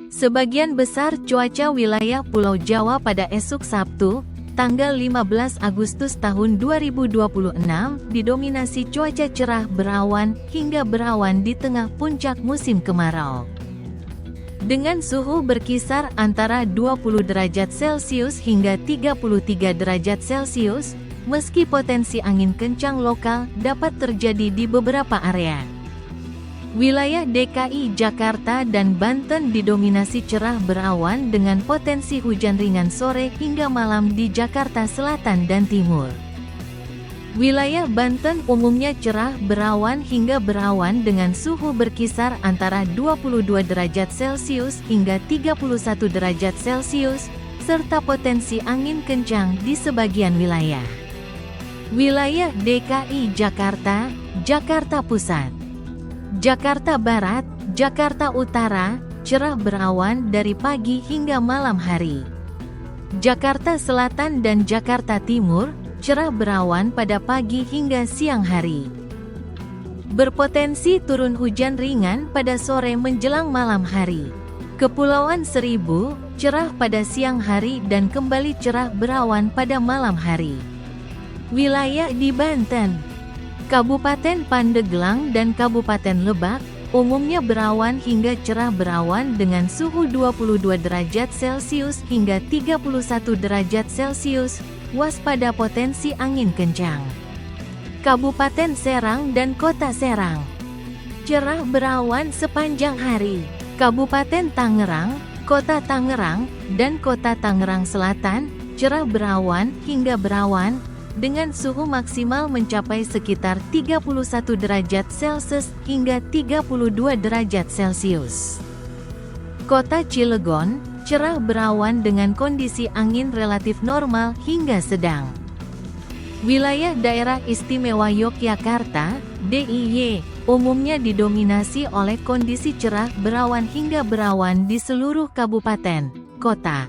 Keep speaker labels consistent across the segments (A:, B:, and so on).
A: Sebagian besar cuaca wilayah Pulau Jawa pada esok Sabtu, tanggal 15 Agustus tahun 2026, didominasi cuaca cerah berawan hingga berawan di tengah puncak musim kemarau. Dengan suhu berkisar antara 20 derajat Celcius hingga 33 derajat Celcius, meski potensi angin kencang lokal dapat terjadi di beberapa area. Wilayah DKI Jakarta dan Banten didominasi cerah berawan dengan potensi hujan ringan sore hingga malam di Jakarta Selatan dan Timur. Wilayah Banten umumnya cerah berawan hingga berawan dengan suhu berkisar antara 22 derajat Celcius hingga 31 derajat Celcius, serta potensi angin kencang di sebagian wilayah. Wilayah DKI Jakarta, Jakarta Pusat, Jakarta Barat, Jakarta Utara, cerah berawan dari pagi hingga malam hari. Jakarta Selatan dan Jakarta Timur, cerah berawan pada pagi hingga siang hari. Berpotensi turun hujan ringan pada sore menjelang malam hari. Kepulauan Seribu, cerah pada siang hari dan kembali cerah berawan pada malam hari. Wilayah di Banten, Kabupaten Pandeglang dan Kabupaten Lebak, umumnya berawan hingga cerah berawan dengan suhu 22 derajat Celcius hingga 31 derajat Celcius, waspada potensi angin kencang. Kabupaten Serang dan Kota Serang, cerah berawan sepanjang hari. Kabupaten Tangerang, Kota Tangerang, dan Kota Tangerang Selatan, cerah berawan hingga berawan, dengan suhu maksimal mencapai sekitar 31 derajat Celcius hingga 32 derajat Celcius. Kota Cilegon, cerah berawan dengan kondisi angin relatif normal hingga sedang. Wilayah Daerah Istimewa Yogyakarta, DIY, umumnya didominasi oleh kondisi cerah berawan hingga berawan di seluruh kabupaten, kota.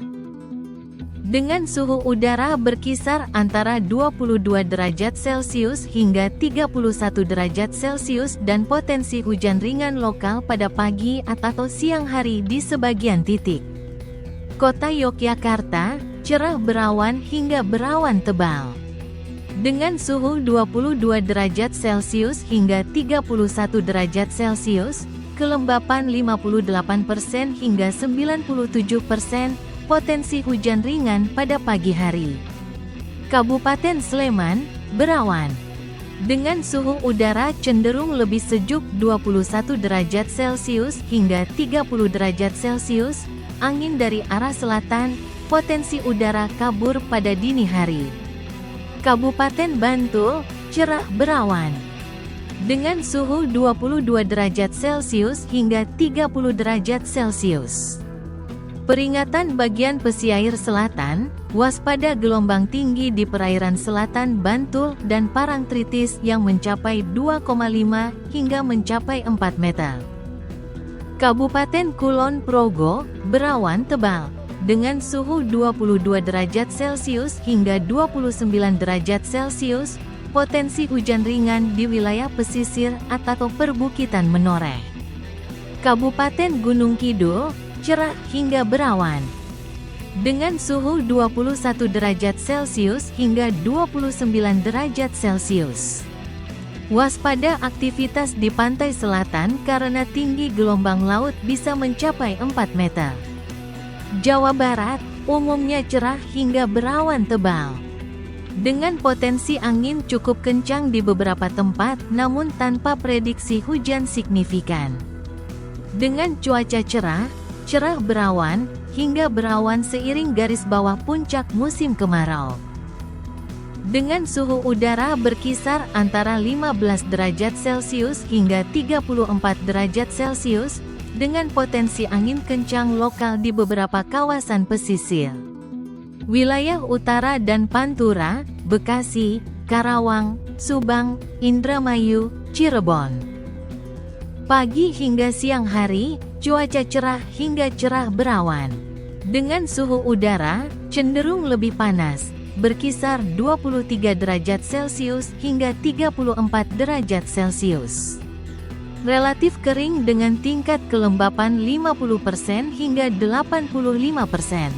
A: Dengan suhu udara berkisar antara 22 derajat Celcius hingga 31 derajat Celcius dan potensi hujan ringan lokal pada pagi atau siang hari di sebagian titik. Kota Yogyakarta, cerah berawan hingga berawan tebal. Dengan suhu 22 derajat Celcius hingga 31 derajat Celcius, kelembapan 58% hingga 97%, potensi hujan ringan pada pagi hari. Kabupaten Sleman, berawan. Dengan suhu udara cenderung lebih sejuk 21 derajat Celcius hingga 30 derajat Celcius, angin dari arah selatan, potensi udara kabur pada dini hari. Kabupaten Bantul, cerah berawan. Dengan suhu 22 derajat Celcius hingga 30 derajat Celcius. Peringatan bagian pesiair selatan, waspada gelombang tinggi di perairan selatan Bantul dan Parangtritis yang mencapai 2,5 hingga mencapai 4 meter. Kabupaten Kulon Progo, berawan tebal, dengan suhu 22 derajat Celcius hingga 29 derajat Celcius, potensi hujan ringan di wilayah pesisir atau perbukitan menoreh. Kabupaten Gunung Kidul, cerah hingga berawan. Dengan suhu 21 derajat Celcius hingga 29 derajat Celcius. Waspada aktivitas di pantai selatan karena tinggi gelombang laut bisa mencapai 4 meter. Jawa Barat, umumnya cerah hingga berawan tebal. Dengan potensi angin cukup kencang di beberapa tempat namun tanpa prediksi hujan signifikan. Dengan cuaca cerah berawan, hingga berawan seiring garis bawah puncak musim kemarau. Dengan suhu udara berkisar antara 15 derajat Celcius hingga 34 derajat Celcius, dengan potensi angin kencang lokal di beberapa kawasan pesisir. Wilayah utara dan Pantura, Bekasi, Karawang, Subang, Indramayu, Cirebon. Pagi hingga siang hari, cuaca cerah hingga cerah berawan. Dengan suhu udara cenderung lebih panas, berkisar 23 derajat Celcius hingga 34 derajat Celcius. Relatif kering dengan tingkat kelembapan 50% hingga 85%.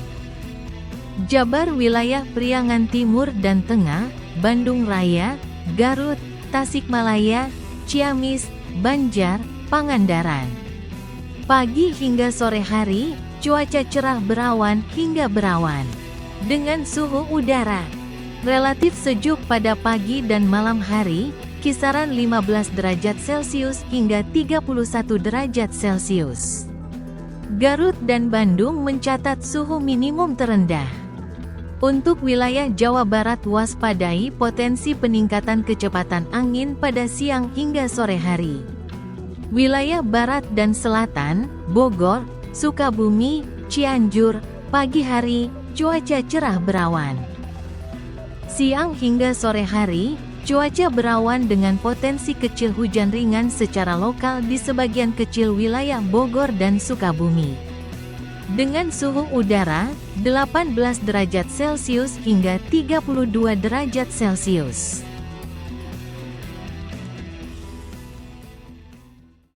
A: Jabar wilayah Priangan Timur dan Tengah, Bandung Raya, Garut, Tasikmalaya, Ciamis, Banjar, Pangandaran. Pagi hingga sore hari, cuaca cerah berawan hingga berawan. Dengan suhu udara relatif sejuk pada pagi dan malam hari, kisaran 15 derajat Celcius hingga 31 derajat Celcius. Garut dan Bandung mencatat suhu minimum terendah. Untuk wilayah Jawa Barat, waspadai potensi peningkatan kecepatan angin pada siang hingga sore hari. Wilayah Barat dan Selatan, Bogor, Sukabumi, Cianjur, pagi hari, cuaca cerah berawan. Siang hingga sore hari, cuaca berawan dengan potensi kecil hujan ringan secara lokal di sebagian kecil wilayah Bogor dan Sukabumi. Dengan suhu udara 18 derajat Celcius hingga 32 derajat Celcius.